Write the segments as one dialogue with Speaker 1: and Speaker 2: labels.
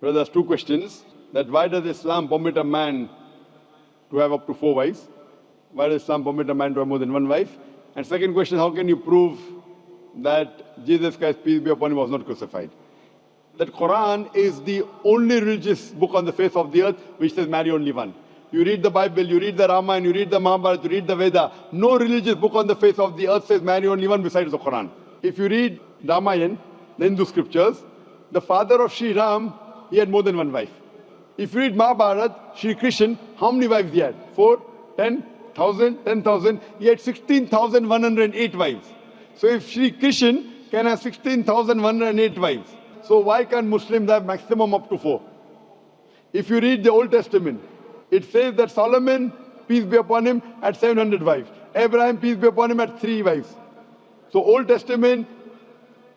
Speaker 1: Well, there's two questions. That why does Islam permit a man to have up to 4 wives? Why does Islam permit a man to have more than one wife? And second question, how can you prove that Jesus Christ, peace be upon him, was not crucified? That Quran is the only religious book on the face of the earth which says marry only one. You read the Bible, you read the Ramayana, you read the Mahabharata, you read the Veda. No religious book on the face of the earth says marry only one besides the Quran. If you read Ramayana, the Hindu scriptures, the father of Sri Ram, he had more than one wife. If you read Mahabharata, Sri Krishna, how many wives he had? 4, 10,000, 10,000. He had 16,108 wives. So if Sri Krishna can have 16,108 wives, so why can't Muslims have maximum up to 4? If you read the Old Testament, it says that Solomon, peace be upon him, had 700 wives. Abraham, peace be upon him, had 3 wives. So Old Testament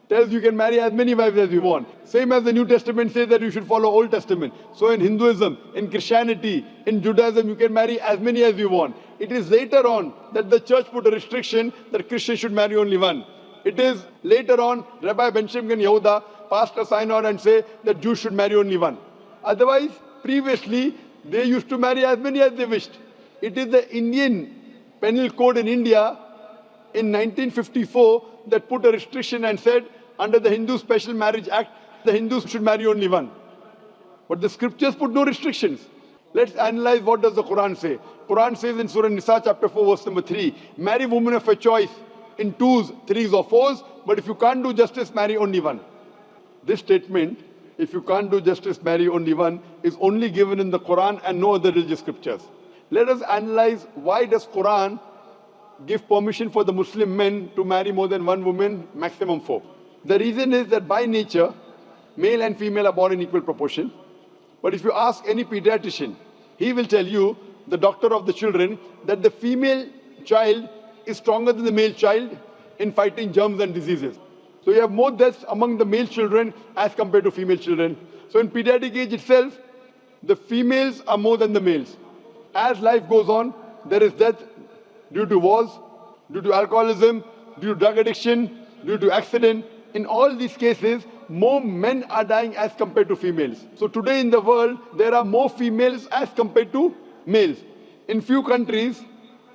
Speaker 1: tells you can marry as many wives as you want. Same as the New Testament says that you should follow Old Testament. So in Hinduism, in Christianity, in Judaism, you can marry as many as you want. It is later on that the church put a restriction that Christians should marry only one. It is later on, Rabbi Ben Shimon Yehuda passed a sign out and say that Jews should marry only one. Otherwise, previously, they used to marry as many as they wished. It is the Indian penal code in India in 1954 that put a restriction and said, under the Hindu Special Marriage Act, the Hindus should marry only one. But the scriptures put no restrictions. Let's analyze what does the Quran say. Quran says in Surah Nisa chapter 4 verse number 3, marry women of your choice in 2s, 3s or 4s, but if you can't do justice, marry only one. This statement, if you can't do justice, marry only one, is only given in the Quran and no other religious scriptures. Let us analyze why does Quran give permission for the Muslim men to marry more than one woman, maximum 4. The reason is that by nature, male and female are born in equal proportion. But if you ask any pediatrician, he will tell you, the doctor of the children, that the female child is stronger than the male child in fighting germs and diseases. So you have more deaths among the male children as compared to female children. So in pediatric age itself, the females are more than the males. As life goes on, there is death due to wars, due to alcoholism, due to drug addiction, due to accident. In all these cases, more men are dying as compared to females. So today in the world, there are more females as compared to males. In few countries,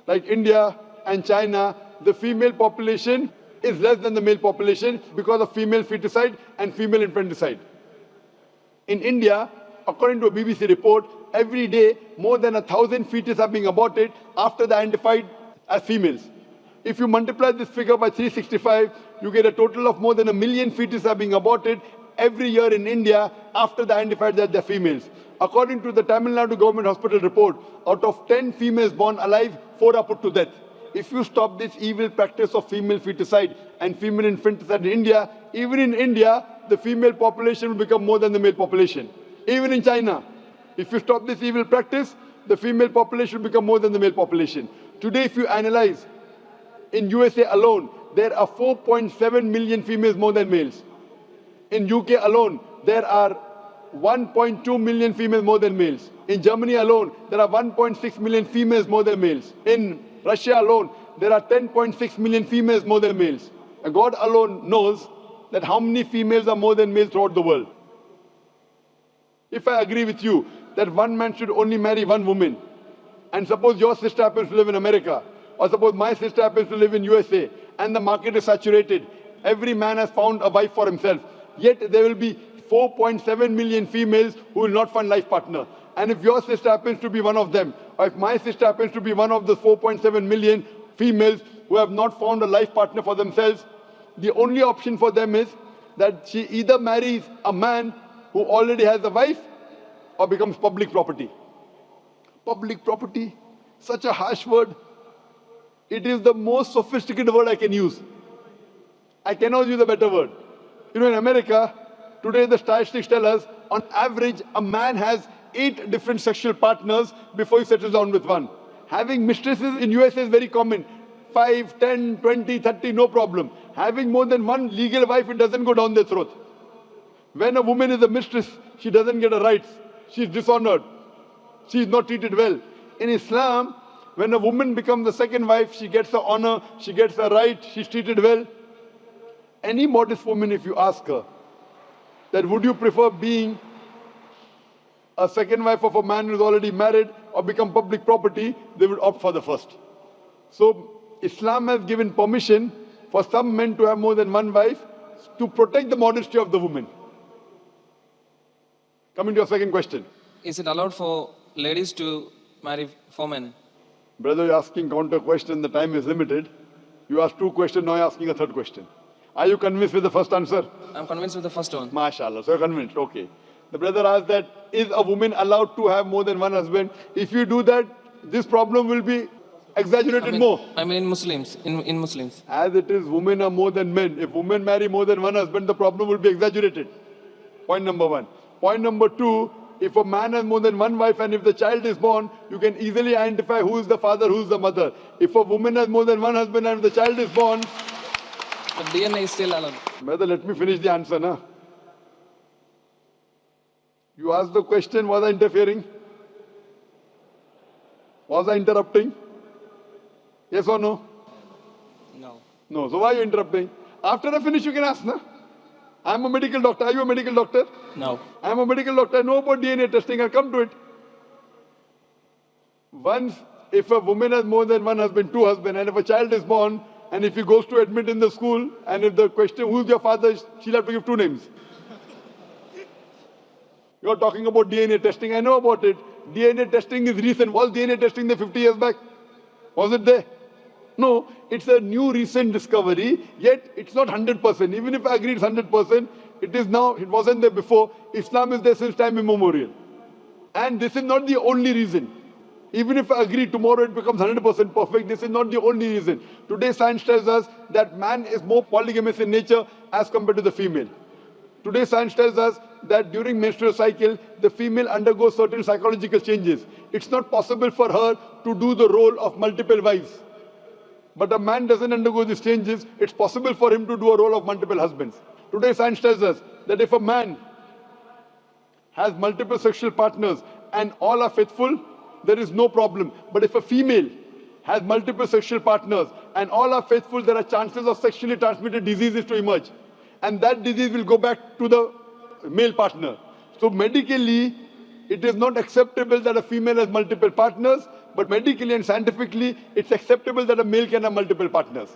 Speaker 1: like India and China, the female population is less than the male population because of female feticide and female infanticide. In India, according to a BBC report, every day more than 1,000 fetuses are being aborted after they are identified as females. If you multiply this figure by 365, you get a total of more than 1 million fetuses are being aborted every year in India after they are identified that they are females. According to the Tamil Nadu government hospital report, out of 10 females born alive, 4 are put to death. If you stop this evil practice of female feticide and female infanticide in India, even in India, the female population will become more than the male population. Even in China, if you stop this evil practice, the female population will become more than the male population. Today, if you analyze, in USA alone, there are 4.7 million females more than males. In UK alone, there are 1.2 million females more than males. In Germany alone, there are 1.6 million females more than males. In Russia alone, there are 10.6 million females more than males. And God alone knows that how many females are more than males throughout the world. If I agree with you that one man should only marry one woman, and suppose your sister happens to live in America, or suppose my sister happens to live in USA, and the market is saturated, every man has found a wife for himself, yet there will be 4.7 million females who will not find life partner. And if your sister happens to be one of them, or if my sister happens to be one of the 4.7 million females who have not found a life partner for themselves, the only option for them is that she either marries a man who already has a wife or becomes public property. Public property, such a harsh word. It is the most sophisticated word I can use. I cannot use a better word. You know, in America, today the statistics tell us, on average, a man has 8 different sexual partners before he settles down with one. Having mistresses in USA is very common. 5, 10, 20, 30, no problem. Having more than one legal wife, it doesn't go down their throat. When a woman is a mistress, she doesn't get her rights. She is dishonored. She is not treated well. In Islam, when a woman becomes the second wife, she gets her honor, she gets her right, she's treated well. Any modest woman, if you ask her, that would you prefer being a second wife of a man who is already married or become public property, they would opt for the first. So Islam has given permission for some men to have more than one wife to protect the modesty of the woman. Coming to your second question.
Speaker 2: Is it allowed for ladies to marry four men?
Speaker 1: Brother, you're asking counter question, the time is limited. You asked two questions, now you're asking a third question. Are you convinced with the first answer?
Speaker 2: I'm convinced with the first one.
Speaker 1: MashaAllah, so you're convinced, okay. The brother asked that, is a woman allowed to have more than one husband? If you do that, this problem will be exaggerated more.
Speaker 2: I mean in Muslims, in Muslims.
Speaker 1: As it is, women are more than men. If women marry more than one husband, the problem will be exaggerated. Point number one. Point number two, if a man has more than one wife and if the child is born, you can easily identify who is the father, who is the mother. If a woman has more than one husband and if the child is born...
Speaker 2: But DNA is still allowed.
Speaker 1: Brother, let me finish the answer, na? You asked the question, was I interfering? Was I interrupting? Yes or no?
Speaker 2: No.
Speaker 1: No. So why are you interrupting? After I finish, you can ask, na? I'm a medical doctor. Are you a medical doctor?
Speaker 2: No.
Speaker 1: I'm a medical doctor. I know about DNA testing. I'll come to it. Once, if a woman has more than one husband, two husbands, and if a child is born, and if he goes to admit in the school, and if the question, who's your father, she'll have to give two names. You're talking about DNA testing. I know about it. DNA testing is recent. Was DNA testing there 50 years back? Was it there? No, it's a new recent discovery, yet it's not 100%. Even if I agree it's 100%, it is now, it wasn't there before. Islam is there since time immemorial. And this is not the only reason. Even if I agree tomorrow it becomes 100% perfect, this is not the only reason. Today science tells us that man is more polygamous in nature as compared to the female. Today science tells us that during menstrual cycle, the female undergoes certain psychological changes. It's not possible for her to do the role of multiple wives. But a man doesn't undergo these changes, it's possible for him to do a role of multiple husbands. Today science tells us that if a man has multiple sexual partners and all are faithful, there is no problem. But if a female has multiple sexual partners and all are faithful, there are chances of sexually transmitted diseases to emerge. And that disease will go back to the male partner. So medically, it is not acceptable that a female has multiple partners, but medically and scientifically, it's acceptable that a male can have multiple partners.